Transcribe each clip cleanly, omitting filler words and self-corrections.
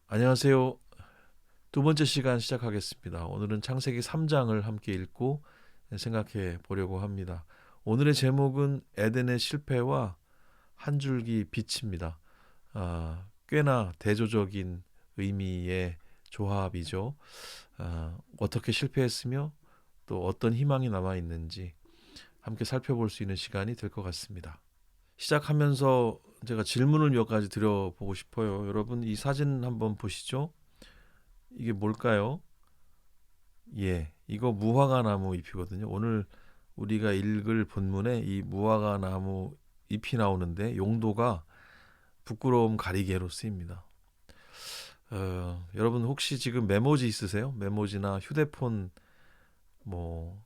안녕하세요. 두 번째 시간 시작하겠습니다. 오늘은 창세기 3장을 함께 읽고 생각해 보려고 합니다. 오늘의 제목은 에덴의 실패와 한 줄기 빛입니다. 꽤나 대조적인 의미의 조합이죠. 어떻게 실패했으며 또 어떤 희망이 남아 있는지 함께 살펴볼 수 있는 시간이 될 것 같습니다. 시작하면서 제가 질문을 몇 가지 드려보고 싶어요. 여러분 이 사진 한번 보시죠. 이게 뭘까요? 예, 이거 무화과 나무 잎이거든요. 오늘 우리가 읽을 본문에 이 무화과 나무 잎이 나오는데 용도가 부끄러움 가리개로 쓰입니다. 여러분 혹시 지금 메모지 있으세요? 메모지나 휴대폰 뭐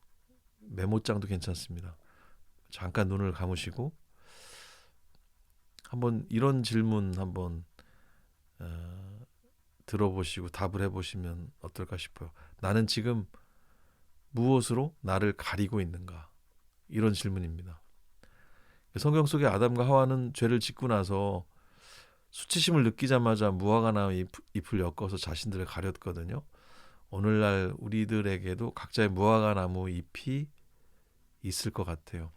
메모장도 괜찮습니다. 잠깐 눈을 감으시고 한번 이런 질문 한번 어, 들어보시고 답을 해보시면 어떨까 싶어요. 나는 지금 무엇으로 나를 가리고 있는가? 이런 질문입니다. 성경 속의 아담과 하와는 죄를 짓고 나서 수치심을 느끼자마자 무화과 나무 잎을 엮어서 자신들을 가렸거든요. 오늘날 우리들에게도 각자의 무화과 나무 잎이 있을 것 같아요.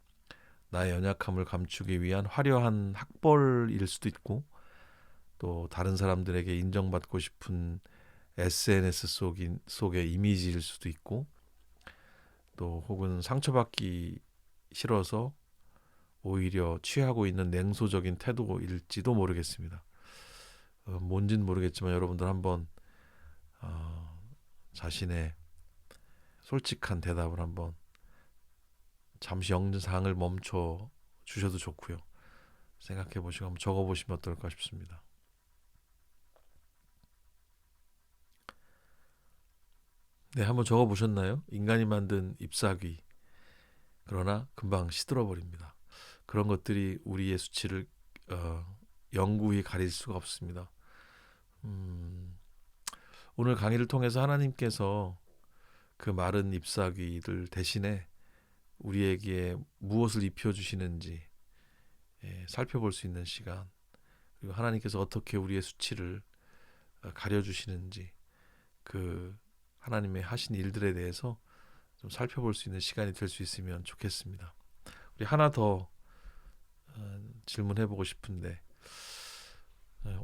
나의 연약함을 감추기 위한 화려한 학벌일 수도 있고, 또 다른 사람들에게 인정받고 싶은 SNS 속의 이미지일 수도 있고, 또 혹은 상처받기 싫어서 오히려 취하고 있는 냉소적인 태도일지도 모르겠습니다. 뭔진 모르겠지만 여러분들 한번 어, 자신의 솔직한 대답을 한번 잠시 영상을 멈춰 주셔도 좋고요. 생각해 보시고 한번 적어 보시면 어떨까 싶습니다. 네, 한번 적어 보셨나요? 인간이 만든 잎사귀. 그러나 금방 시들어 버립니다. 그런 것들이 우리의 수치를 영구히 가릴 수가 없습니다. 음, 오늘 강의를 통해서 하나님께서 그 마른 잎사귀들 대신에 우리에게 무엇을 입혀주시는지 살펴볼 수 있는 시간, 그리고 하나님께서 어떻게 우리의 수치를 가려주시는지 그 하나님의 하신 일들에 대해서 좀 살펴볼 수 있는 시간이 될 수 있으면 좋겠습니다. 우리 하나 더 질문해보고 싶은데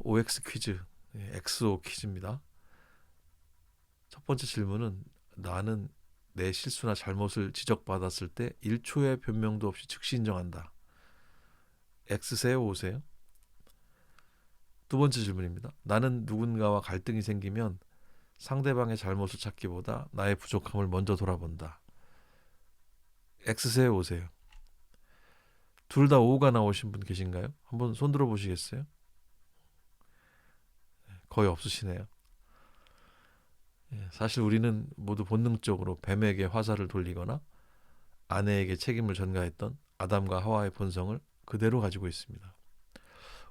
OX 퀴즈, XO 퀴즈입니다. 첫 번째 질문은 나는 내 실수나 잘못을 지적받았을 때 1초의 변명도 없이 즉시 인정한다. X세요, O세요? 두 번째 질문입니다. 나는 누군가와 갈등이 생기면 상대방의 잘못을 찾기보다 나의 부족함을 먼저 돌아본다. X세요, O세요? 둘 다 O가 나오신 분 계신가요? 한번 손 들어 보시겠어요? 거의 없으시네요. 사실 우리는 모두 본능적으로 뱀에게 화살을 돌리거나 아내에게 책임을 전가했던 아담과 하와의 본성을 그대로 가지고 있습니다.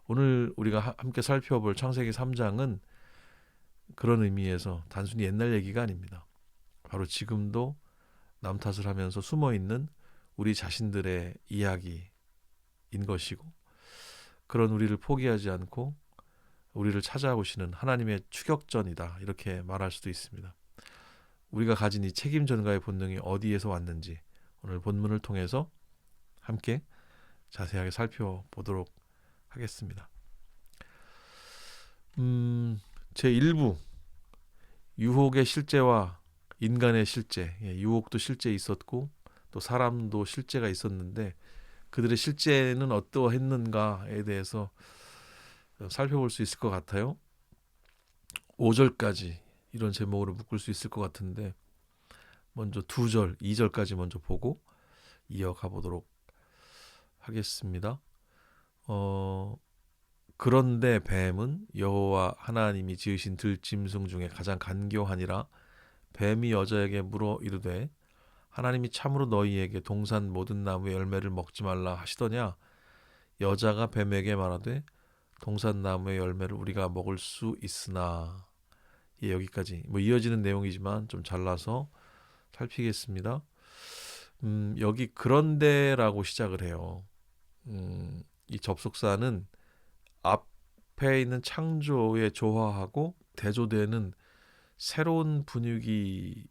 오늘 우리가 함께 살펴볼 창세기 3장은 그런 의미에서 단순히 옛날 얘기가 아닙니다. 바로 지금도 남 탓을 하면서 숨어 있는 우리 자신들의 이야기인 것이고, 그런 우리를 포기하지 않고 우리를 찾아오시는 하나님의 추격전이다, 이렇게 말할 수도 있습니다. 우리가 가진 이 책임 전가의 본능이 어디에서 왔는지 오늘 본문을 통해서 함께 자세하게 살펴보도록 하겠습니다. 제 1부 유혹의 실제와 인간의 실제. 유혹도 실제 있었고 또 사람도 실제가 있었는데 그들의 실제는 어떠했는가에 대해서 살펴볼 수 있을 것 같아요. 5절까지 이런 제목으로 묶을 수 있을 것 같은데 먼저 2절, 2절까지 먼저 보고 이어가 보도록 하겠습니다. 그런데 뱀은 여호와 하나님이 지으신 들짐승 중에 가장 간교하니라. 뱀이 여자에게 물어 이르되 하나님이 참으로 너희에게 동산 모든 나무의 열매를 먹지 말라 하시더냐. 여자가 뱀에게 말하되 동산 나무의 열매를 우리가 먹을 수 있으나. 여기까지 뭐 이어지는 내용이지만 좀 잘라서 살피겠습니다. 여기 그런데라고 시작을 해요. 이 접속사는 앞에 있는 창조의 조화하고 대조되는 새로운 분위기를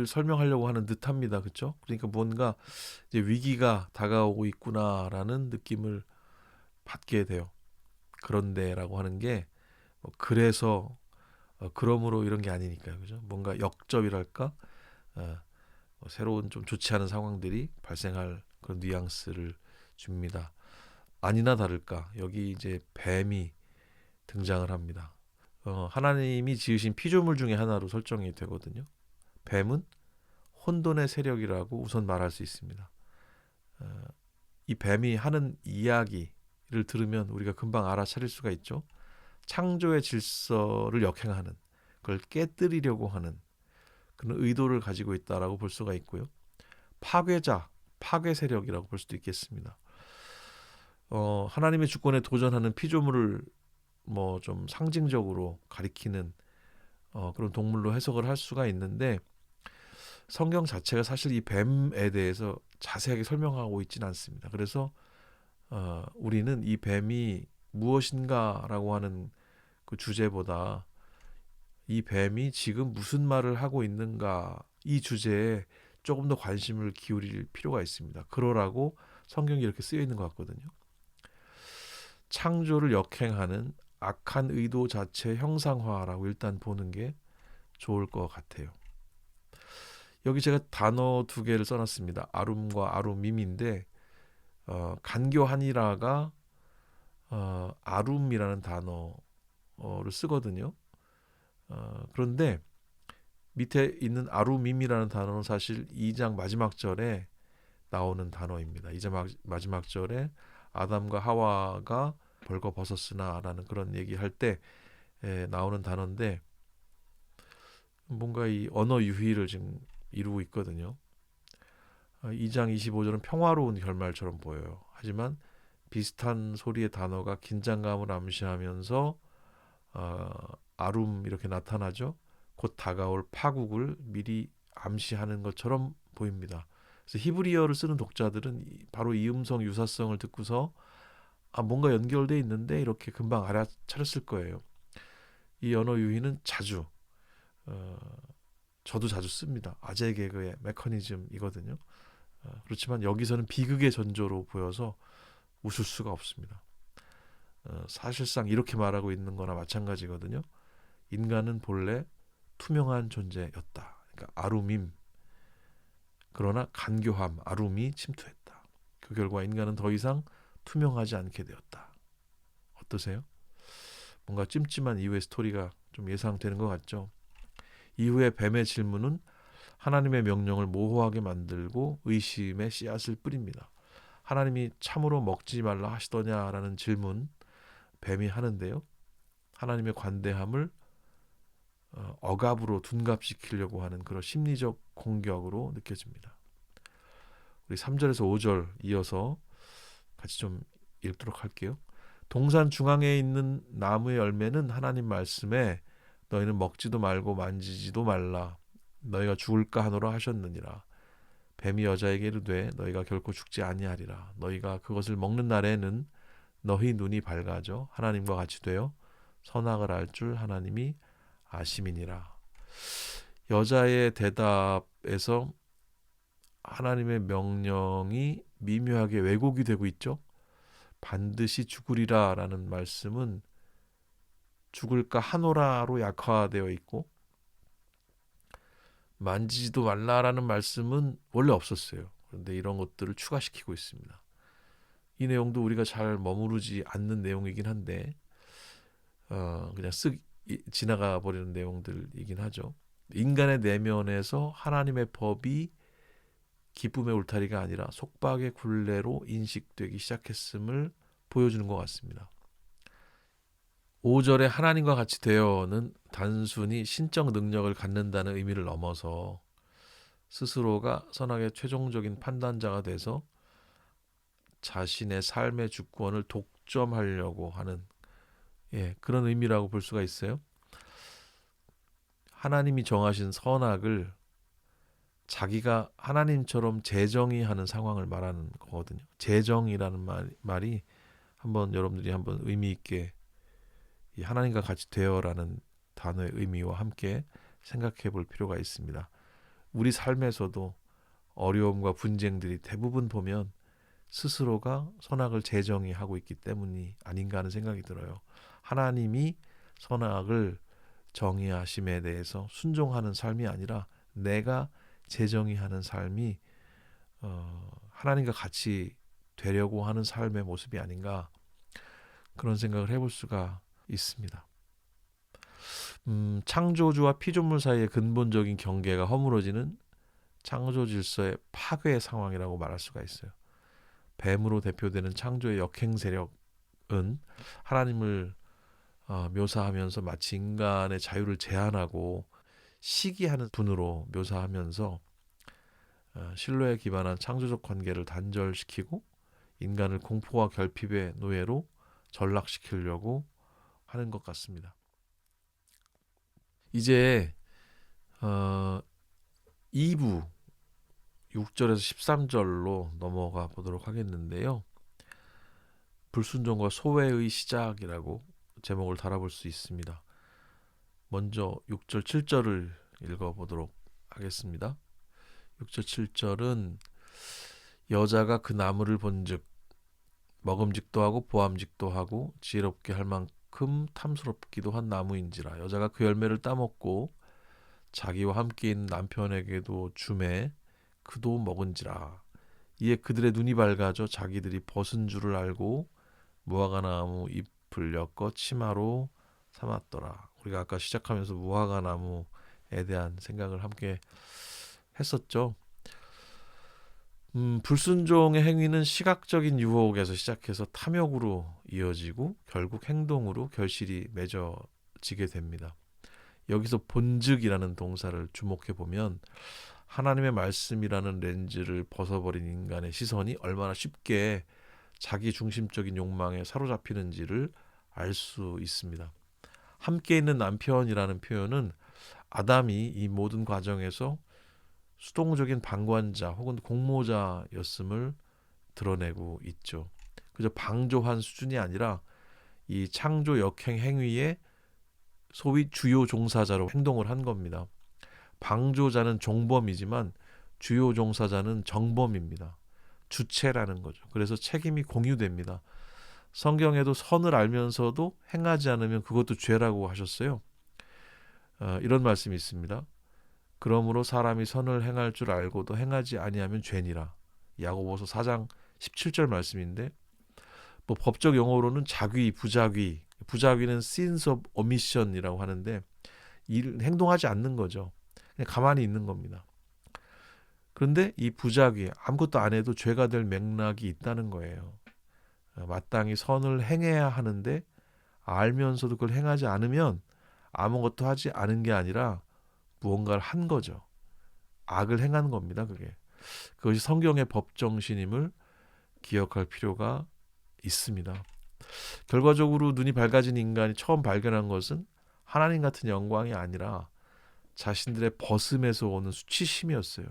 설명하려고 하는 듯합니다. 그렇죠? 그러니까 뭔가 이제 위기가 다가오고 있구나라는 느낌을 받게 돼요. 그런데라고 하는 게 그래서 그러므로 이런 게 아니니까요. 그죠? 뭔가 역접이랄까? 어, 새로운 좀 좋지 않은 상황들이 발생할 그런 뉘앙스를 줍니다. 아니나 다를까 여기 이제 뱀이 등장을 합니다. 하나님이 지으신 피조물 중에 하나로 설정이 되거든요. 뱀은 혼돈의 세력이라고 우선 말할 수 있습니다. 어, 이 뱀이 하는 이야기를 들으면 우리가 금방 알아차릴 수가 있죠. 창조의 질서를 역행하는, 그걸 깨뜨리려고 하는 그런 의도를 가지고 있다라고 볼 수가 있고요. 파괴자, 파괴 세력이라고 볼 수도 있겠습니다. 하나님의 주권에 도전하는 피조물을 뭐 좀 상징적으로 가리키는 그런 동물로 해석을 할 수가 있는데 성경 자체가 사실 이 뱀에 대해서 자세하게 설명하고 있지는 않습니다. 그래서 우리는 이 뱀이 무엇인가라고 하는 그 주제보다 이 뱀이 지금 무슨 말을 하고 있는가 이 주제에 조금 더 관심을 기울일 필요가 있습니다. 그러라고 성경이 이렇게 쓰여 있는 것 같거든요. 창조를 역행하는 악한 의도 자체 형상화라고 일단 보는 게 좋을 것 같아요. 여기 제가 단어 두 개를 써놨습니다. 아룸과 아룸밈인데 간교하니라가 아룸이라는 단어를 쓰거든요. 그런데 밑에 있는 아룸밈이라는 단어는 사실 2장 마지막 절에 나오는 단어입니다. 2장 마지막 절에 아담과 하와가 벌거벗었으나라는 그런 얘기할 때 나오는 단어인데 뭔가 이 언어 유희를 지금 이루고 있거든요. 2장 25절은 평화로운 결말처럼 보여요. 하지만 비슷한 소리의 단어가 긴장감을 암시하면서 아룸 이렇게 나타나죠. 곧 다가올 파국을 미리 암시하는 것처럼 보입니다. 그래서 히브리어를 쓰는 독자들은 바로 이 음성 유사성을 듣고서 뭔가 연결돼 있는데 이렇게 금방 알아차렸을 거예요. 이 언어 유희는 자주 저도 자주 씁니다. 아재 개그의 메커니즘이거든요. 그렇지만 여기서는 비극의 전조로 보여서 웃을 수가 없습니다. 사실상 이렇게 말하고 있는 거나 마찬가지거든요. 인간은 본래 투명한 존재였다. 그러니까 아룸임. 그러나 간교함, 아룸이 침투했다. 그 결과 인간은 더 이상 투명하지 않게 되었다. 어떠세요? 뭔가 찜찜한 이후의 스토리가 좀 예상되는 것 같죠? 이후에 뱀의 질문은 하나님의 명령을 모호하게 만들고 의심의 씨앗을 뿌립니다. 하나님이 참으로 먹지 말라 하시더냐라는 질문 뱀이 하는데요. 하나님의 관대함을 억압으로 둔갑시키려고 하는 그런 심리적 공격으로 느껴집니다. 우리 3절에서 5절 이어서 같이 좀 읽도록 할게요. 동산 중앙에 있는 나무의 열매는 하나님 말씀에 너희는 먹지도 말고 만지지도 말라. 너희가 죽을까 하노라 하셨느니라. 뱀이 여자에게 이르되 너희가 결코 죽지 아니하리라. 너희가 그것을 먹는 날에는 너희 눈이 밝아져 하나님과 같이 되어 선악을 알 줄 하나님이 아심이니라. 여자의 대답에서 하나님의 명령이 미묘하게 왜곡이 되고 있죠. 반드시 죽으리라라는 말씀은 죽을까 하노라로 약화되어 있고 만지지도 말라라는 말씀은 원래 없었어요. 그런데 이런 것들을 추가시키고 있습니다. 이 내용도 우리가 잘 머무르지 않는 내용이긴 한데 그냥 쓱 지나가 버리는 내용들이긴 하죠. 인간의 내면에서 하나님의 법이 기쁨의 울타리가 아니라 속박의 굴레로 인식되기 시작했음을 보여주는 것 같습니다. 5절에 하나님과 같이 되어는 단순히 신적 능력을 갖는다는 의미를 넘어서 스스로가 선악의 최종적인 판단자가 돼서 자신의 삶의 주권을 독점하려고 하는 그런 의미라고 볼 수가 있어요. 하나님이 정하신 선악을 자기가 하나님처럼 재정의하는 상황을 말하는 거거든요. 재정이라는 말이 한번 여러분들이 한번 의미 있게 이 하나님과 같이 되어라는 단어의 의미와 함께 생각해 볼 필요가 있습니다. 우리 삶에서도 어려움과 분쟁들이 대부분 보면 스스로가 선악을 재정의하고 있기 때문이 아닌가 하는 생각이 들어요. 하나님이 선악을 정의하심에 대해서 순종하는 삶이 아니라 내가 재정의하는 삶이 하나님과 같이 되려고 하는 삶의 모습이 아닌가, 그런 생각을 해볼 수가 있습니다. 창조주와 피조물 사이의 근본적인 경계가 허물어지는 창조 질서의 파괴 상황이라고 말할 수가 있어요. 뱀으로 대표되는 창조의 역행 세력은 하나님을 묘사하면서 마치 인간의 자유를 제한하고 시기하는 분으로 묘사하면서 신뢰에 기반한 창조적 관계를 단절시키고 인간을 공포와 결핍의 노예로 전락시키려고 하는 것 같습니다. 이제 2부 6절에서 13절로 넘어가 보도록 하겠는데요. 불순종과 소외의 시작이라고 제목을 달아볼 수 있습니다. 먼저 6절 7절을 읽어보도록 하겠습니다. 6절 7절은 여자가 그 나무를 본즉 먹음직도 하고 보암직도 하고 지혜롭게 할 만큼 탐스럽기도 한 나무인지라. 여자가 그 열매를 따먹고 자기와 함께 있는 남편에게도 주매 그도 먹은지라. 이에 그들의 눈이 밝아져 자기들이 벗은 줄을 알고 무화과 나무 잎을 엮어 치마로 삼았더라. 우리가 아까 시작하면서 무화과 나무에 대한 생각을 함께 했었죠. 불순종의 행위는 시각적인 유혹에서 시작해서 탐욕으로 이어지고 결국 행동으로 결실이 맺어지게 됩니다. 여기서 본즉이라는 동사를 주목해 보면 하나님의 말씀이라는 렌즈를 벗어버린 인간의 시선이 얼마나 쉽게 자기 중심적인 욕망에 사로잡히는지를 알 수 있습니다. 함께 있는 남편이라는 표현은 아담이 이 모든 과정에서 수동적인 방관자 혹은 공모자였음을 드러내고 있죠. 그저 방조한 수준이 아니라 이 창조 역행 행위의 소위 주요 종사자로 행동을 한 겁니다. 방조자는 종범이지만 주요 종사자는 정범입니다. 주체라는 거죠. 그래서 책임이 공유됩니다. 성경에도 선을 알면서도 행하지 않으면 그것도 죄라고 하셨어요. 이런 말씀이 있습니다. 그러므로 사람이 선을 행할 줄 알고도 행하지 아니하면 죄니라. 야고보서 4장 17절 말씀인데, 뭐 법적 용어로는 자귀, 부자귀, 부자귀는 sins of omission이라고 하는데 행동하지 않는 거죠. 그냥 가만히 있는 겁니다. 그런데 이 부자귀, 아무것도 안 해도 죄가 될 맥락이 있다는 거예요. 마땅히 선을 행해야 하는데 알면서도 그걸 행하지 않으면 아무것도 하지 않은 게 아니라 무언가를 한 거죠. 악을 행한 겁니다. 그것이 성경의 법정신임을 기억할 필요가 있습니다. 결과적으로 눈이 밝아진 인간이 처음 발견한 것은 하나님 같은 영광이 아니라 자신들의 벗음에서 오는 수치심이었어요.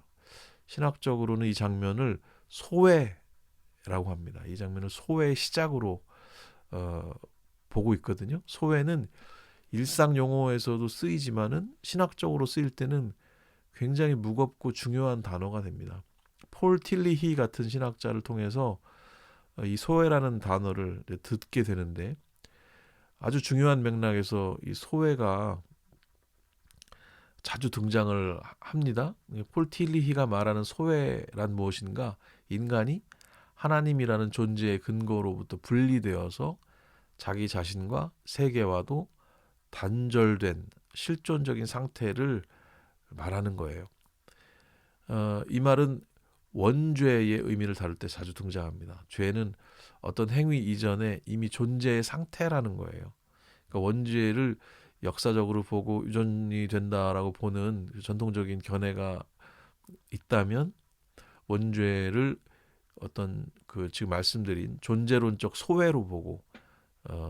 신학적으로는 이 장면을 소외라고 합니다. 이 장면을 소외의 시작으로 보고 있거든요. 소외는 일상 용어에서도 쓰이지만은 신학적으로 쓰일 때는 굉장히 무겁고 중요한 단어가 됩니다. 폴 틸리히 같은 신학자를 통해서 이 소외라는 단어를 듣게 되는데, 아주 중요한 맥락에서 이 소외가 자주 등장을 합니다. 폴 틸리히가 말하는 소외란 무엇인가? 인간이 하나님이라는 존재의 근거로부터 분리되어서 자기 자신과 세계와도 단절된 실존적인 상태를 말하는 거예요. 이 말은 원죄의 의미를 다룰 때 자주 등장합니다. 죄는 어떤 행위 이전에 이미 존재의 상태라는 거예요. 그러니까 원죄를 역사적으로 보고 유전이 된다라고 보는 전통적인 견해가 있다면, 원죄를 어떤 지금 말씀드린 존재론적 소외로 보고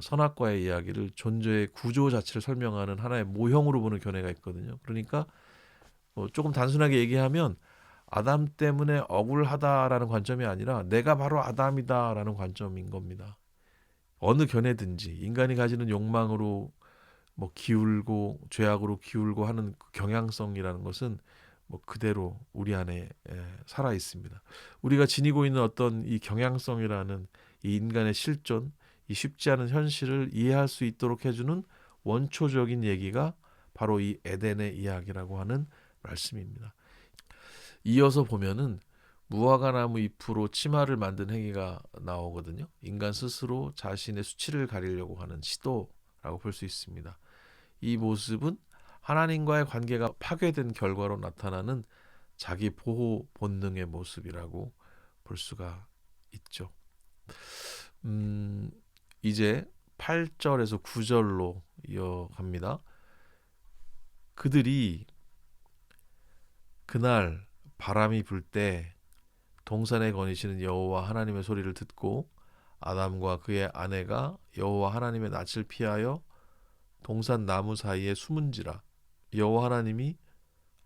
선악과의 이야기를 존재의 구조 자체를 설명하는 하나의 모형으로 보는 견해가 있거든요. 그러니까 조금 단순하게 얘기하면 아담 때문에 억울하다라는 관점이 아니라 내가 바로 아담이다라는 관점인 겁니다. 어느 견해든지 인간이 가지는 욕망으로 뭐 기울고 죄악으로 기울고 하는 그 경향성이라는 것은 뭐 그대로 우리 안에 살아 있습니다. 우리가 지니고 있는 어떤 이 경향성이라는 이 인간의 실존, 이 쉽지 않은 현실을 이해할 수 있도록 해주는 원초적인 얘기가 바로 이 에덴의 이야기라고 하는 말씀입니다. 이어서 보면은 무화과나무 잎으로 치마를 만든 행위가 나오거든요. 인간 스스로 자신의 수치를 가리려고 하는 시도라고 볼 수 있습니다. 이 모습은 하나님과의 관계가 파괴된 결과로 나타나는 자기 보호 본능의 모습이라고 볼 수가 있죠. 이제 8절에서 9절로 이어갑니다. 그들이 그날 바람이 불 때 동산에 거니시는 여호와 하나님의 소리를 듣고 아담과 그의 아내가 여호와 하나님의 낯을 피하여 동산 나무 사이에 숨은지라. 여호와 하나님이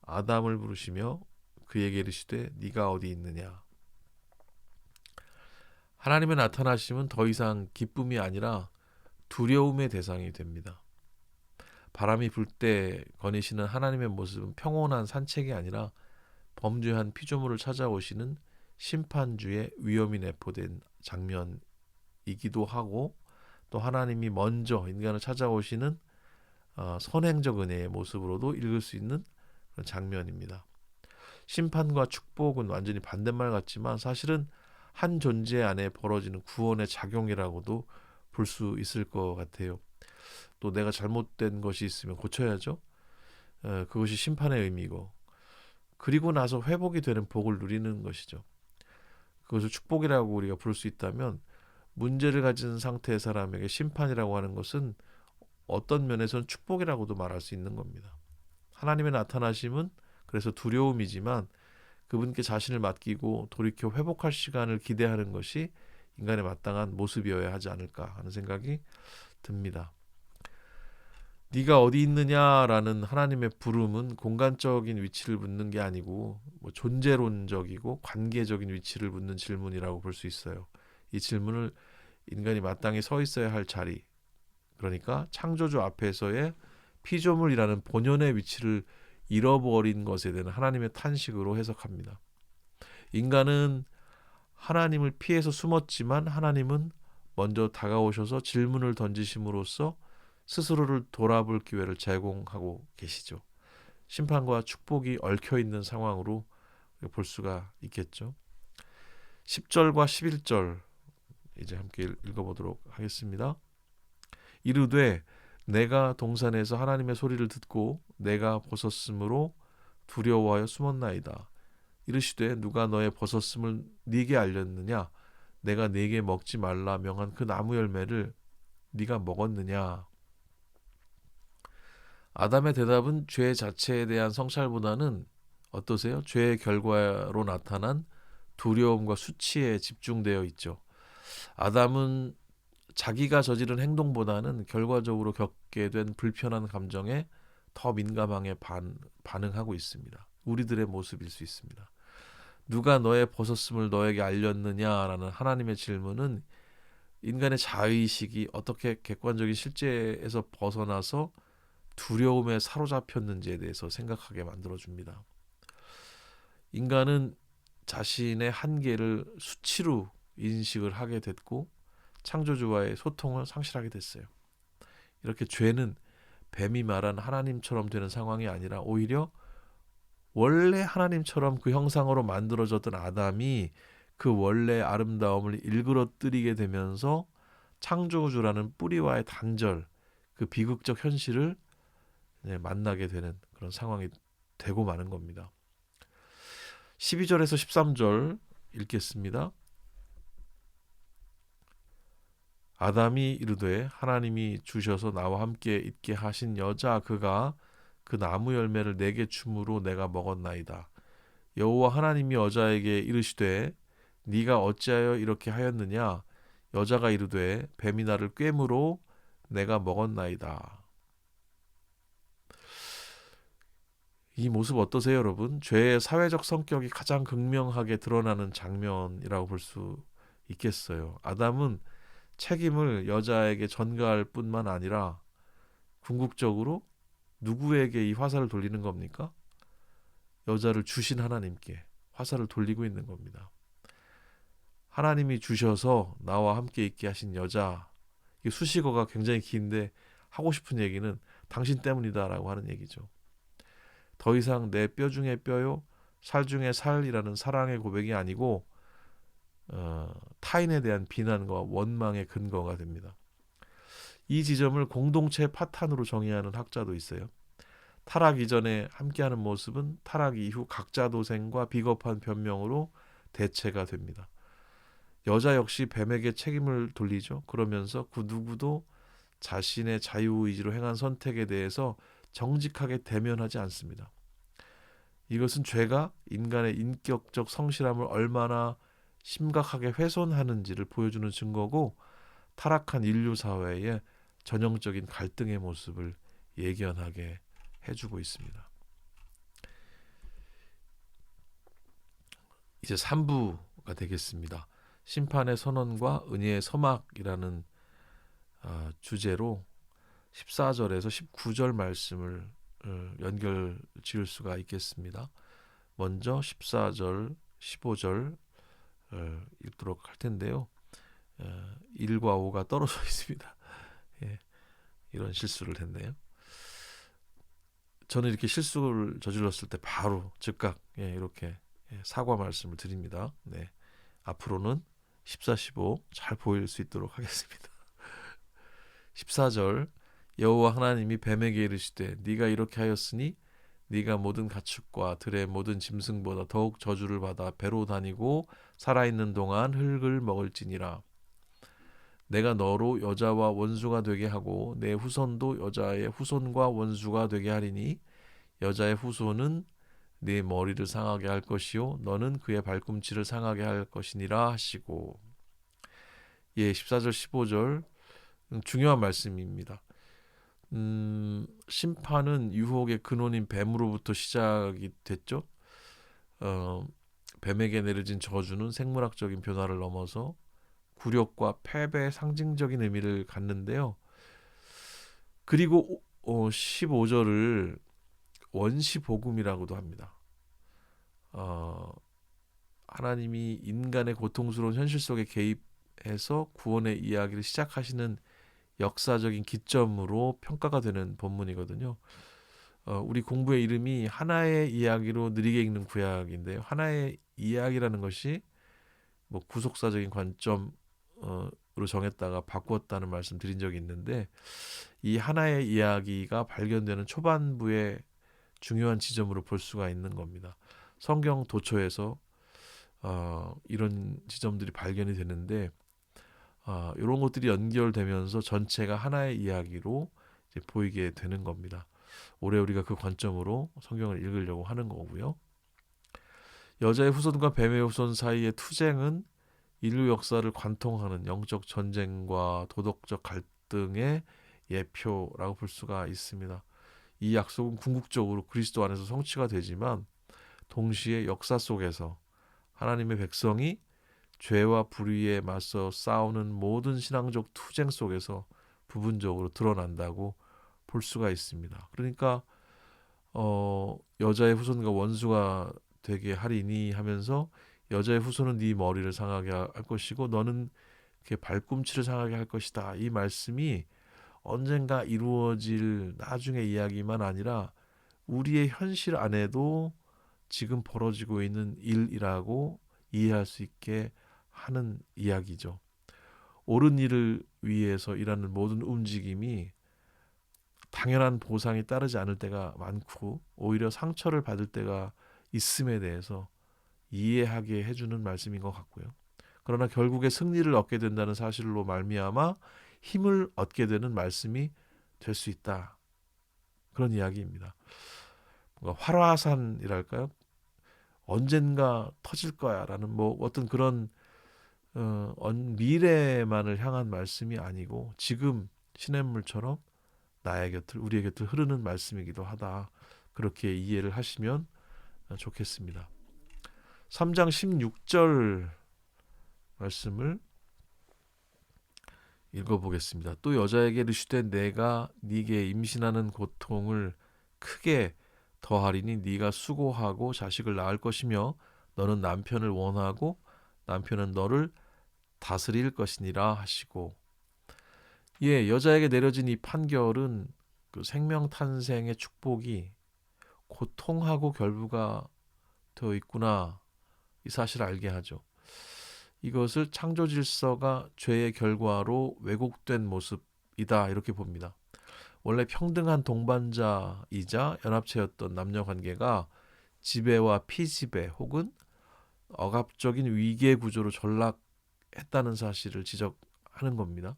아담을 부르시며 그에게 이르시되 네가 어디 있느냐. 하나님의 나타나심은 더 이상 기쁨이 아니라 두려움의 대상이 됩니다. 바람이 불 때 거니시는 하나님의 모습은 평온한 산책이 아니라 범죄한 피조물을 찾아오시는 심판주의 위험이 내포된 장면이기도 하고, 또 하나님이 먼저 인간을 찾아오시는 선행적 은혜의 모습으로도 읽을 수 있는 그런 장면입니다. 심판과 축복은 완전히 반대말 같지만 사실은 한 존재 안에 벌어지는 구원의 작용이라고도 볼 수 있을 것 같아요. 또 내가 잘못된 것이 있으면 고쳐야죠. 그것이 심판의 의미고, 그리고 나서 회복이 되는 복을 누리는 것이죠. 그것을 축복이라고 우리가 부를 수 있다면, 문제를 가진 상태의 사람에게 심판이라고 하는 것은 어떤 면에서는 축복이라고도 말할 수 있는 겁니다. 하나님의 나타나심은 그래서 두려움이지만 그분께 자신을 맡기고 돌이켜 회복할 시간을 기대하는 것이 인간의 마땅한 모습이어야 하지 않을까 하는 생각이 듭니다. 네가 어디 있느냐라는 하나님의 부름은 공간적인 위치를 묻는 게 아니고 존재론적이고 관계적인 위치를 묻는 질문이라고 볼 수 있어요. 이 질문을 인간이 마땅히 서 있어야 할 자리, 그러니까 창조주 앞에서의 피조물이라는 본연의 위치를 잃어버린 것에 대한 하나님의 탄식으로 해석합니다. 인간은 하나님을 피해서 숨었지만 하나님은 먼저 다가오셔서 질문을 던지심으로써 스스로를 돌아볼 기회를 제공하고 계시죠. 심판과 축복이 얽혀있는 상황으로 볼 수가 있겠죠. 10절과 11절 이제 함께 읽어보도록 하겠습니다. 이르되 내가 동산에서 하나님의 소리를 듣고 내가 벗었으므로 두려워하여 숨었나이다. 이르시되 누가 너의 벗었음을 네게 알렸느냐? 내가 네게 먹지 말라 명한 그 나무 열매를 네가 먹었느냐? 아담의 대답은 죄 자체에 대한 성찰보다는 어떠세요? 죄의 결과로 나타난 두려움과 수치에 집중되어 있죠. 아담은 자기가 저지른 행동보다는 결과적으로 겪게 된 불편한 감정에 더 민감하게 반응하고 있습니다. 우리들의 모습일 수 있습니다. 누가 너의 벗었음을 너에게 알렸느냐라는 하나님의 질문은 인간의 자의식이 어떻게 객관적인 실제에서 벗어나서 두려움에 사로잡혔는지에 대해서 생각하게 만들어줍니다. 인간은 자신의 한계를 수치로 인식을 하게 됐고 창조주와의 소통을 상실하게 됐어요. 이렇게 죄는 뱀이 말한 하나님처럼 되는 상황이 아니라 오히려 원래 하나님처럼 그 형상으로 만들어졌던 아담이 그 원래 아름다움을 일그러뜨리게 되면서 창조주라는 뿌리와의 단절, 그 비극적 현실을 만나게 되는 그런 상황이 되고 마는 겁니다. 12절에서 13절 읽겠습니다. 아담이 이르되 하나님이 주셔서 나와 함께 있게 하신 여자 그가 그 나무 열매를 내게 줌으로 내가 먹었나이다. 여호와 하나님이 여자에게 이르시되 네가 어찌하여 이렇게 하였느냐? 여자가 이르되 뱀이 나를 꿰므로 내가 먹었나이다. 이 모습 어떠세요, 여러분? 죄의 사회적 성격이 가장 극명하게 드러나는 장면이라고 볼 수 있겠어요. 아담은 책임을 여자에게 전가할 뿐만 아니라 궁극적으로 누구에게 이 화살을 돌리는 겁니까? 여자를 주신 하나님께 화살을 돌리고 있는 겁니다. 하나님이 주셔서 나와 함께 있게 하신 여자, 이 수식어가 굉장히 긴데 하고 싶은 얘기는 당신 때문이다라고 하는 얘기죠. 더 이상 내 뼈 중에 뼈요, 살 중에 살이라는 사랑의 고백이 아니고 타인에 대한 비난과 원망의 근거가 됩니다. 이 지점을 공동체 파탄으로 정의하는 학자도 있어요. 타락 이전에 함께하는 모습은 타락 이후 각자 도생과 비겁한 변명으로 대체가 됩니다. 여자 역시 뱀에게 책임을 돌리죠. 그러면서 그 누구도 자신의 자유의지로 행한 선택에 대해서 정직하게 대면하지 않습니다. 이것은 죄가 인간의 인격적 성실함을 얼마나 심각하게 훼손하는지를 보여주는 증거고, 타락한 인류 사회의 전형적인 갈등의 모습을 예견하게 해주고 있습니다. 이제 3부가 되겠습니다. 심판의 선언과 은혜의 서막이라는 주제로 14절에서 19절 말씀을 연결 지을 수가 있겠습니다. 먼저 14절, 15절 읽도록 할 텐데요. 1과 5가 떨어져 있습니다. 예, 이런 실수를 했네요. 저는 이렇게 실수를 저질렀을 때 바로 즉각 이렇게 사과 말씀을 드립니다. 네, 앞으로는 14, 15 잘 보일 수 있도록 하겠습니다. 14절, 여호와 하나님이 뱀에게 이르시되 네가 이렇게 하였으니 네가 모든 가축과 들의 모든 짐승보다 더욱 저주를 받아 배로 다니고 살아있는 동안 흙을 먹을지니라. 내가 너로 여자와 원수가 되게 하고 내 후손도 여자의 후손과 원수가 되게 하리니 여자의 후손은 네 머리를 상하게 할 것이요 너는 그의 발꿈치를 상하게 할 것이니라 하시고. 14절 15절 중요한 말씀입니다. 심판은 유혹의 근원인 뱀으로부터 시작이 됐죠. 뱀에게 내려진 저주는 생물학적인 변화를 넘어서 굴욕과 패배의 상징적인 의미를 갖는데요. 그리고 15절을 원시복음이라고도 합니다. 하나님이 인간의 고통스러운 현실 속에 개입해서 구원의 이야기를 시작하시는 역사적인 기점으로 평가가 되는 본문이거든요. 우리 공부의 이름이 하나의 이야기로 느리게 읽는 구약인데요. 하나의 이야기라는 것이 뭐 구속사적인 관점으로 정했다가 바꾸었다는 말씀 드린 적이 있는데, 이 하나의 이야기가 발견되는 초반부의 중요한 지점으로 볼 수가 있는 겁니다. 성경 도처에서 이런 지점들이 발견이 되는데 이런 것들이 연결되면서 전체가 하나의 이야기로 이제 보이게 되는 겁니다. 올해 우리가 그 관점으로 성경을 읽으려고 하는 거고요. 여자의 후손과 뱀의 후손 사이의 투쟁은 인류 역사를 관통하는 영적 전쟁과 도덕적 갈등의 예표라고 볼 수가 있습니다. 이 약속은 궁극적으로 그리스도 안에서 성취가 되지만 동시에 역사 속에서 하나님의 백성이 죄와 불의에 맞서 싸우는 모든 신앙적 투쟁 속에서 부분적으로 드러난다고 볼 수가 있습니다. 그러니까 여자의 후손과 원수가 되게 하리니 하면서 여자의 후손은 네 머리를 상하게 할 것이고 너는 그 발꿈치를 상하게 할 것이다. 이 말씀이 언젠가 이루어질 나중의 이야기만 아니라 우리의 현실 안에도 지금 벌어지고 있는 일이라고 이해할 수 있게 하는 이야기죠. 옳은 일을 위해서 일하는 모든 움직임이 당연한 보상이 따르지 않을 때가 많고 오히려 상처를 받을 때가 있음에 대해서 이해하게 해주는 말씀인 것 같고요. 그러나 결국에 승리를 얻게 된다는 사실로 말미암아 힘을 얻게 되는 말씀이 될 수 있다. 그런 이야기입니다. 뭔가 활화산이랄까요? 언젠가 터질 거야라는 뭐 어떤 그런 미래만을 향한 말씀이 아니고 지금 시냇물처럼 나의 곁을 우리의 곁을 흐르는 말씀이기도 하다. 그렇게 이해를 하시면 좋겠습니다. 3장 16절 말씀을 읽어보겠습니다. 또 여자에게 이르시되 내가 네게 임신하는 고통을 크게 더하리니 네가 수고하고 자식을 낳을 것이며 너는 남편을 원하고 남편은 너를 다스릴 것이니라 하시고, 예, 여자에게 내려진 이 판결은 그 생명 탄생의 축복이 고통하고 결부가 되어 있구나, 이 사실을 알게 하죠. 이것을 창조 질서가 죄의 결과로 왜곡된 모습이다, 이렇게 봅니다. 원래 평등한 동반자이자 연합체였던 남녀 관계가 지배와 피지배 혹은 억압적인 위계 구조로 전락했다는 사실을 지적하는 겁니다.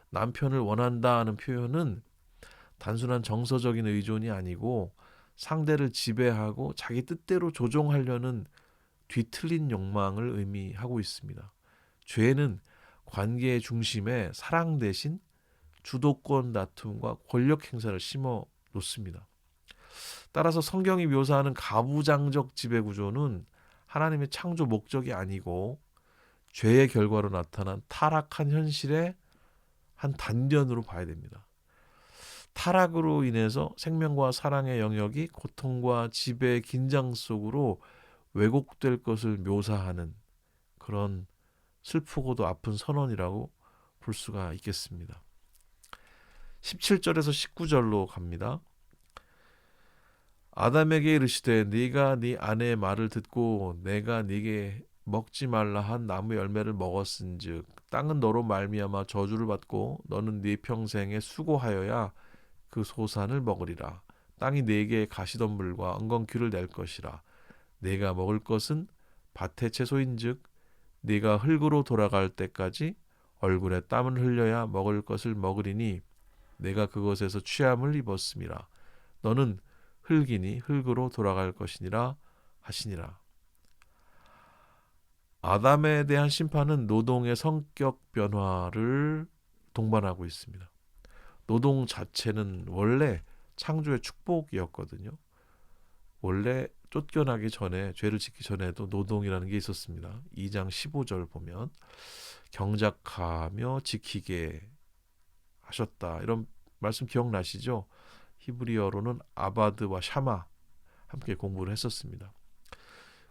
남편을 원한다는 표현은 단순한 정서적인 의존이 아니고 상대를 지배하고 자기 뜻대로 조종하려는 뒤틀린 욕망을 의미하고 있습니다. 죄는 관계의 중심에 사랑 대신 주도권 다툼과 권력 행사를 심어 놓습니다. 따라서 성경이 묘사하는 가부장적 지배 구조는 하나님의 창조 목적이 아니고 죄의 결과로 나타난 타락한 현실의 한 단면으로 봐야 됩니다. 타락으로 인해서 생명과 사랑의 영역이 고통과 지배의 긴장 속으로 왜곡될 것을 묘사하는 그런 슬프고도 아픈 선언이라고 볼 수가 있겠습니다. 17절에서 19절로 갑니다. 아담에게 이르시되 네가 네 아내의 말을 듣고 내가 네게 먹지 말라 한 나무 열매를 먹었은즉 땅은 너로 말미암아 저주를 받고 너는 네 평생에 수고하여야 그 소산을 먹으리라. 땅이 네게 가시덤불과 엉겅퀴를 낼 것이라. 네가 먹을 것은 밭의 채소인즉 네가 흙으로 돌아갈 때까지 얼굴에 땀을 흘려야 먹을 것을 먹으리니 내가 그것에서 취함을 입었음이라. 너는 흙이니 흙으로 돌아갈 것이니라 하시니라. 아담에 대한 심판은 노동의 성격 변화를 동반하고 있습니다. 노동 자체는 원래 창조의 축복이었거든요. 원래 쫓겨나기 전에, 죄를 짓기 전에도 노동이라는 게 있었습니다. 2장 15절 보면 경작하며 지키게 하셨다, 이런 말씀 기억나시죠? 히브리어로는 아바드와 샤마 함께 공부를 했었습니다.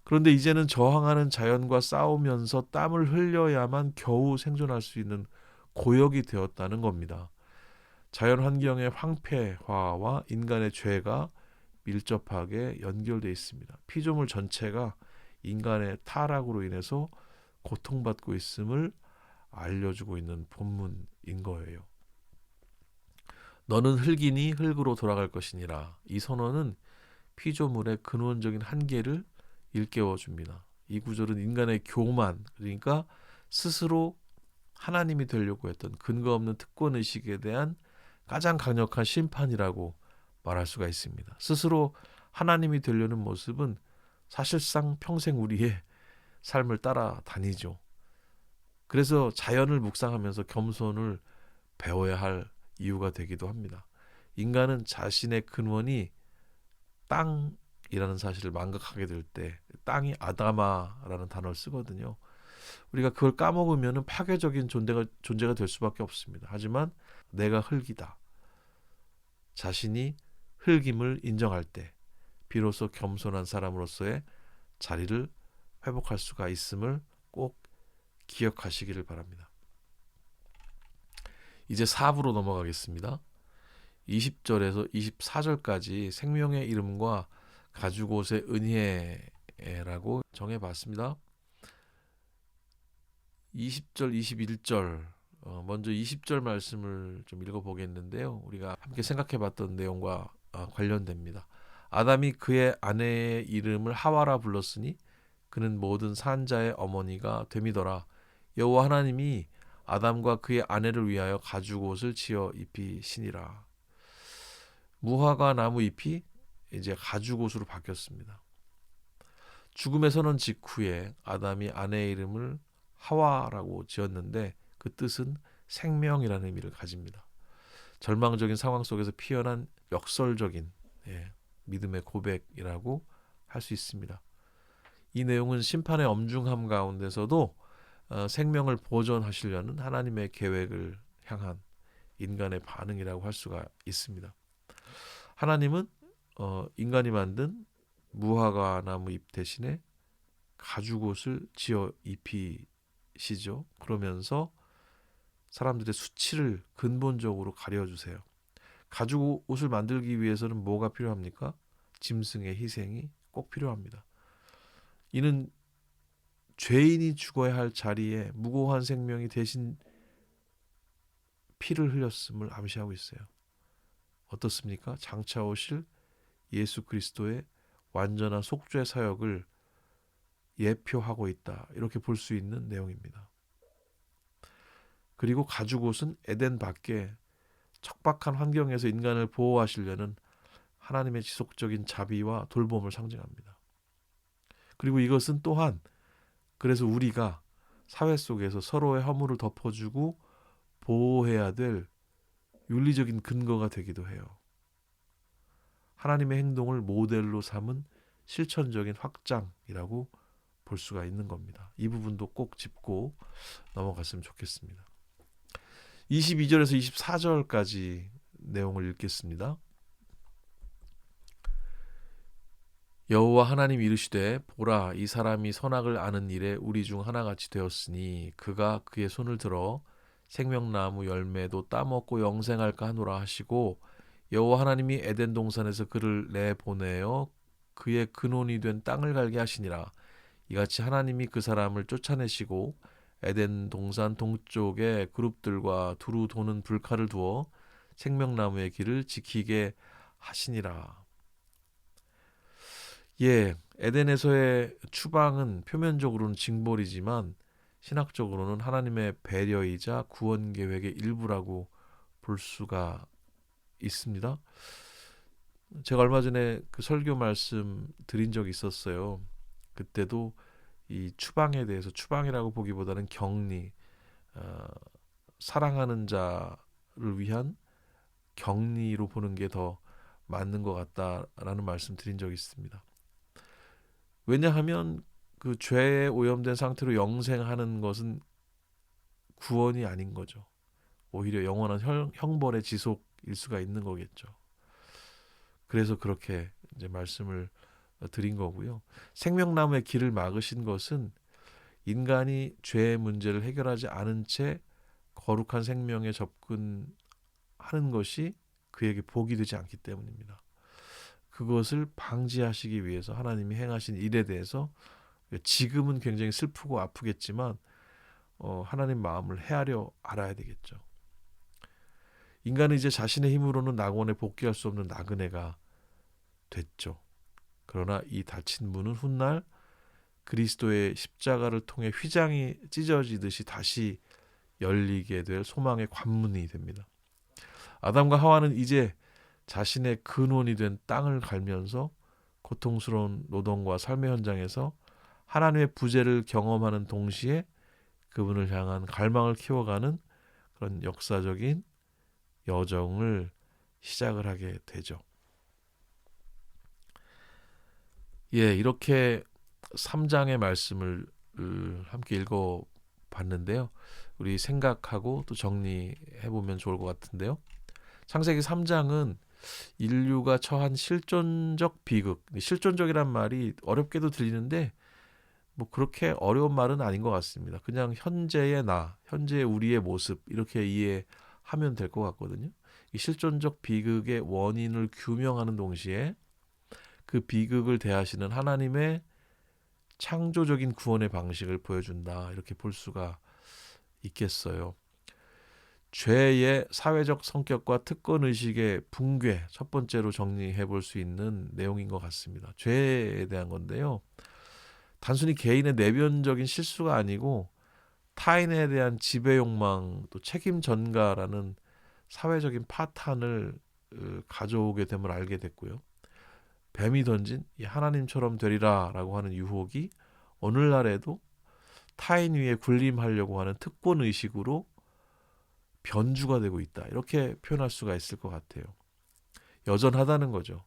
그런데 이제는 저항하는 자연과 싸우면서 땀을 흘려야만 겨우 생존할 수 있는 고역이 되었다는 겁니다. 자연 환경의 황폐화와 인간의 죄가 밀접하게 연결되어 있습니다. 피조물 전체가 인간의 타락으로 인해서 고통받고 있음을 알려주고 있는 본문인 거예요. 너는 흙이니 흙으로 돌아갈 것이니라. 이 선언은 피조물의 근원적인 한계를 일깨워 줍니다. 이 구절은 인간의 교만, 그러니까 스스로 하나님이 되려고 했던 근거 없는 특권의식에 대한 가장 강력한 심판이라고 말할 수가 있습니다. 스스로 하나님이 되려는 모습은 사실상 평생 우리의 삶을 따라다니죠. 그래서 자연을 묵상하면서 겸손을 배워야 할 이유가 되기도 합니다. 인간은 자신의 근원이 땅이라는 사실을 망각하게 될 때 땅이 아다마라는 단어를 쓰거든요. 우리가 그걸 까먹으면 파괴적인 존재가 될 수밖에 없습니다. 하지만 내가 흙이다, 자신이 흙임을 인정할 때 비로소 겸손한 사람으로서의 자리를 회복할 수가 있음을 꼭 기억하시기를 바랍니다. 이제 4부로 넘어가겠습니다. 20절에서 24절까지 생명의 이름과 가죽옷의 은혜라고 정해봤습니다. 20절, 21절, 먼저 20절 말씀을 좀 읽어보겠는데요. 우리가 함께 생각해봤던 내용과 관련됩니다. 아담이 그의 아내의 이름을 하와라 불렀으니 그는 모든 산자의 어머니가 됨이더라. 여호와 하나님이 아담과 그의 아내를 위하여 가죽옷을 지어 입히시니라. 무화과 나무 잎이 이제 가죽옷으로 바뀌었습니다. 죽음의 선언 직후에 아담이 아내의 이름을 하와라고 지었는데 그 뜻은 생명이라는 의미를 가집니다. 절망적인 상황 속에서 피어난 역설적인 믿음의 고백이라고 할 수 있습니다. 이 내용은 심판의 엄중함 가운데서도 생명을 보존하시려는 하나님의 계획을 향한 인간의 반응이라고 할 수가 있습니다. 하나님은 인간이 만든 무화과 나무 잎 대신에 가죽옷을 지어 입히시죠. 그러면서 사람들의 수치를 근본적으로 가려주세요. 가죽옷을 만들기 위해서는 뭐가 필요합니까? 짐승의 희생이 꼭 필요합니다. 이는 죄인이 죽어야 할 자리에 무고한 생명이 대신 피를 흘렸음을 암시하고 있어요. 어떻습니까? 장차 오실 예수 그리스도의 완전한 속죄 사역을 예표하고 있다. 이렇게 볼 수 있는 내용입니다. 그리고 가죽옷은 에덴 밖에 척박한 환경에서 인간을 보호하시려는 하나님의 지속적인 자비와 돌봄을 상징합니다. 그리고 이것은 또한 그래서 우리가 사회 속에서 서로의 허물을 덮어주고 보호해야 될 윤리적인 근거가 되기도 해요. 하나님의 행동을 모델로 삼은 실천적인 확장이라고 볼 수가 있는 겁니다. 이 부분도 꼭 짚고 넘어갔으면 좋겠습니다. 22절에서 24절까지 내용을 읽겠습니다. 여호와 하나님 이르시되 보라 이 사람이 선악을 아는 일에 우리 중 하나같이 되었으니 그가 그의 손을 들어 생명나무 열매도 따먹고 영생할까 하노라 하시고 여호와 하나님이 에덴 동산에서 그를 내보내어 그의 근원이 된 땅을 갈게 하시니라. 이같이 하나님이 그 사람을 쫓아내시고 에덴 동산 동쪽에 그룹들과 두루 도는 불칼을 두어 생명나무의 길을 지키게 하시니라. 예, 에덴에서의 추방은 표면적으로는 징벌이지만 신학적으로는 하나님의 배려이자 구원 계획의 일부라고 볼 수가 있습니다. 제가 얼마 전에 그 설교 말씀 드린 적이 있었어요. 그때도 이 추방에 대해서 추방이라고 보기보다는 격리, 사랑하는 자를 위한 격리로 보는 게 더 맞는 것 같다라는 말씀 드린 적이 있습니다. 왜냐하면 그 죄에 오염된 상태로 영생하는 것은 구원이 아닌 거죠. 오히려 영원한 형벌의 지속일 수가 있는 거겠죠. 그래서 그렇게 이제 말씀을 드린 거고요. 생명나무의 길을 막으신 것은 인간이 죄의 문제를 해결하지 않은 채 거룩한 생명에 접근하는 것이 그에게 복이 되지 않기 때문입니다. 그것을 방지하시기 위해서 하나님이 행하신 일에 대해서 지금은 굉장히 슬프고 아프겠지만 하나님 마음을 헤아려 알아야 되겠죠. 인간은 이제 자신의 힘으로는 낙원에 복귀할 수 없는 나그네가 됐죠. 그러나 이 닫힌 문은 훗날 그리스도의 십자가를 통해 휘장이 찢어지듯이 다시 열리게 될 소망의 관문이 됩니다. 아담과 하와는 이제 자신의 근원이 된 땅을 갈면서 고통스러운 노동과 삶의 현장에서 하나님의 부재를 경험하는 동시에 그분을 향한 갈망을 키워가는 그런 역사적인 여정을 시작을 하게 되죠. 예, 이렇게 3장의 말씀을 함께 읽어봤는데요. 우리 생각하고 또 정리해보면 좋을 것 같은데요. 창세기 3장은 인류가 처한 실존적 비극, 실존적이란 말이 어렵게도 들리는데 뭐 그렇게 어려운 말은 아닌 것 같습니다. 그냥 현재의 나, 현재의 우리의 모습 이렇게 이해하면 될 것 같거든요. 이 실존적 비극의 원인을 규명하는 동시에 그 비극을 대하시는 하나님의 창조적인 구원의 방식을 보여준다. 이렇게 볼 수가 있겠어요. 죄의 사회적 성격과 특권의식의 붕괴, 첫 번째로 정리해 볼 수 있는 내용인 것 같습니다. 죄에 대한 건데요. 단순히 개인의 내면적인 실수가 아니고 타인에 대한 지배욕망, 또 책임 전가라는 사회적인 파탄을 가져오게 됨을 알게 됐고요. 뱀이 던진 이 하나님처럼 되리라 라고 하는 유혹이 오늘날에도 타인 위에 군림하려고 하는 특권의식으로 변주가 되고 있다. 이렇게 표현할 수가 있을 것 같아요. 여전하다는 거죠.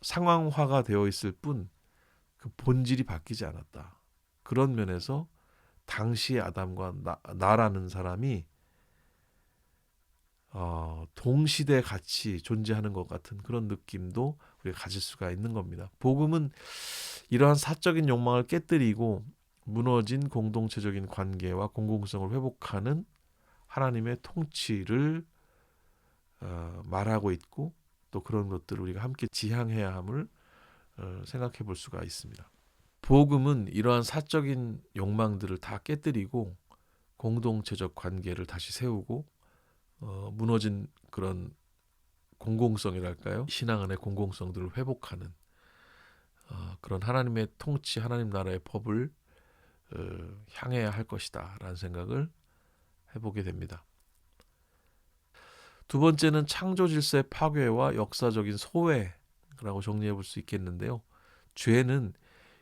상황화가 되어 있을 뿐 그 본질이 바뀌지 않았다. 그런 면에서 당시의 아담과 나라는 사람이 동시대 같이 존재하는 것 같은 그런 느낌도 우리가 가질 수가 있는 겁니다. 복음은 이러한 사적인 욕망을 깨뜨리고 무너진 공동체적인 관계와 공공성을 회복하는 하나님의 통치를 말하고 있고, 또 그런 것들을 우리가 함께 지향해야 함을 생각해 볼 수가 있습니다. 복음은 이러한 사적인 욕망들을 다 깨뜨리고 공동체적 관계를 다시 세우고 무너진 그런 공공성이랄까요? 신앙 안의 공공성들을 회복하는 그런 하나님의 통치, 하나님 나라의 법을 향해야 할 것이다 라는 생각을 해보게 됩니다. 두 번째는 창조 질서의 파괴와 역사적인 소외라고 정리해 볼 수 있겠는데요. 죄는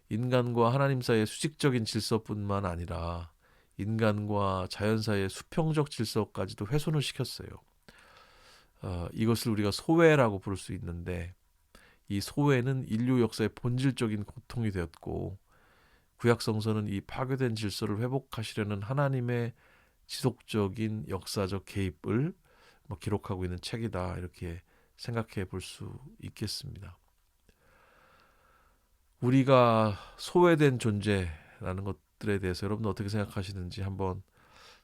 인간과 하나님 사이의 수직적인 질서뿐만 아니라 인간과 자연 사이의 수평적 질서까지도 훼손을 시켰어요. 이것을 우리가 소외라고 부를 수 있는데, 이 소외는 인류 역사의 본질적인 고통이 되었고, 구약 성서는 이 파괴된 질서를 회복하시려는 하나님의 지속적인 역사적 개입을 기록하고 있는 책이다, 이렇게 생각해 볼 수 있겠습니다. 우리가 소외된 존재라는 것들에 대해서 여러분 어떻게 생각하시는지 한번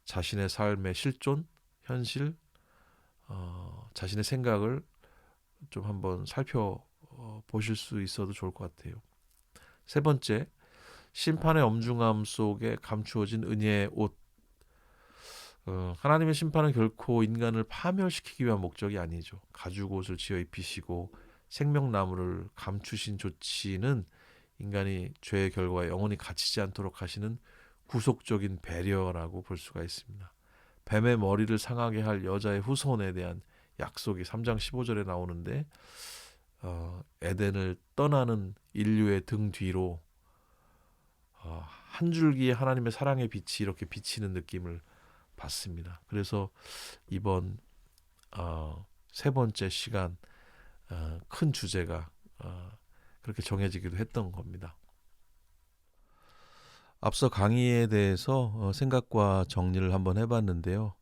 자신의 삶의 실존, 현실, 자신의 생각을 좀 한번 살펴보실 수 있어도 좋을 것 같아요. 세 번째, 심판의 엄중함 속에 감추어진 은혜의 옷. 하나님의 심판은 결코 인간을 파멸시키기 위한 목적이 아니죠. 가죽옷을 지어 입히시고 생명나무를 감추신 조치는 인간이 죄의 결과에 영원히 갇히지 않도록 하시는 구속적인 배려라고 볼 수가 있습니다. 뱀의 머리를 상하게 할 여자의 후손에 대한 약속이 3장 15절에 나오는데, 에덴을 떠나는 인류의 등 뒤로 한 줄기의 하나님의 사랑의 빛이 이렇게 비치는 느낌을 받습니다. 그래서 이번 세 번째 시간 큰 주제가 그렇게 정해지기도 했던 겁니다. 앞서 강의에 대해서 생각과 정리를 한번 해봤는데요.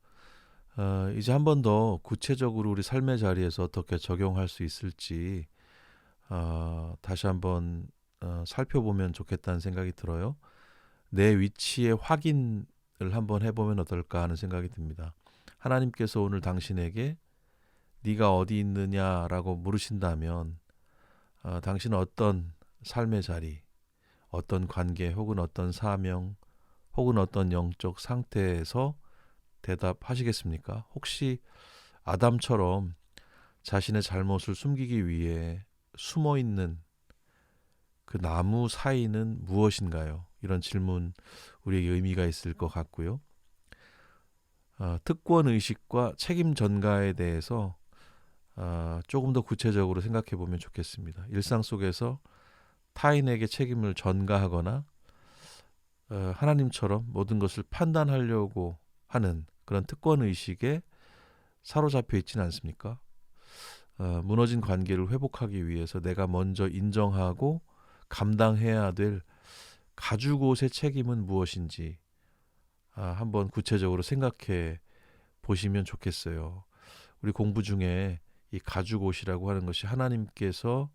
이제 한 번 더 구체적으로 우리 삶의 자리에서 어떻게 적용할 수 있을지 다시 한번 살펴보면 좋겠다는 생각이 들어요. 내 위치의 확인을 한번 해보면 어떨까 하는 생각이 듭니다. 하나님께서 오늘 당신에게 네가 어디 있느냐라고 물으신다면 당신은 어떤 삶의 자리, 어떤 관계 혹은 어떤 사명 혹은 어떤 영적 상태에서 대답하시겠습니까? 혹시 아담처럼 자신의 잘못을 숨기기 위해 숨어 있는 그 나무 사이는 무엇인가요? 이런 질문 우리에게 의미가 있을 것 같고요. 특권 의식과 책임 전가에 대해서 조금 더 구체적으로 생각해 보면 좋겠습니다. 일상 속에서 타인에게 책임을 전가하거나 하나님처럼 모든 것을 판단하려고 하는 그런 특권 의식에 사로잡혀 있지는 않습니까? 무너진 관계를 회복하기 위해서 내가 먼저 인정하고 감당해야 될 가죽옷의 책임은 무엇인지 한번 구체적으로 생각해 보시면 좋겠어요. 우리 공부 중에 이 가죽옷이라고 하는 것이 하나님께서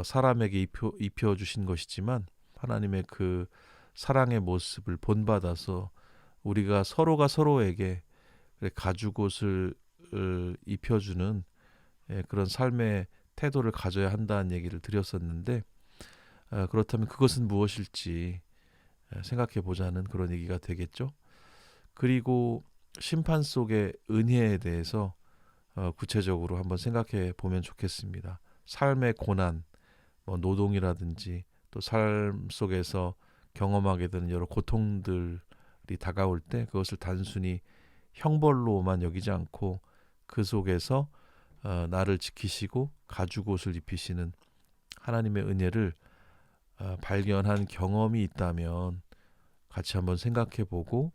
사람에게 입혀주신 것이지만, 하나님의 그 사랑의 모습을 본받아서 우리가 서로가 서로에게 가죽옷을 입혀주는 그런 삶의 태도를 가져야 한다는 얘기를 드렸었는데, 그렇다면 그것은 무엇일지 생각해 보자는 그런 얘기가 되겠죠. 그리고 심판 속의 은혜에 대해서 구체적으로 한번 생각해 보면 좋겠습니다. 삶의 고난, 노동이라든지 또 삶 속에서 경험하게 되는 여러 고통들이 다가올 때 그것을 단순히 형벌로만 여기지 않고 그 속에서 나를 지키시고 가죽옷을 입히시는 하나님의 은혜를 발견한 경험이 있다면 같이 한번 생각해 보고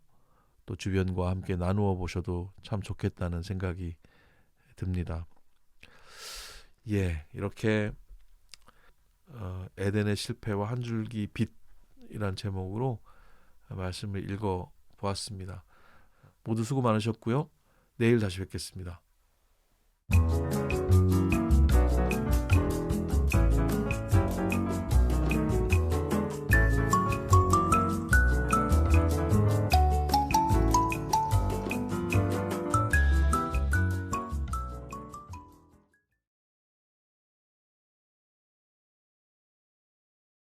또 주변과 함께 나누어 보셔도 참 좋겠다는 생각이 듭니다. 이렇게 에덴의 실패와 한 줄기 빛이란 제목으로 말씀을 읽어 보았습니다. 모두 수고 많으셨고요. 내일 다시 뵙겠습니다.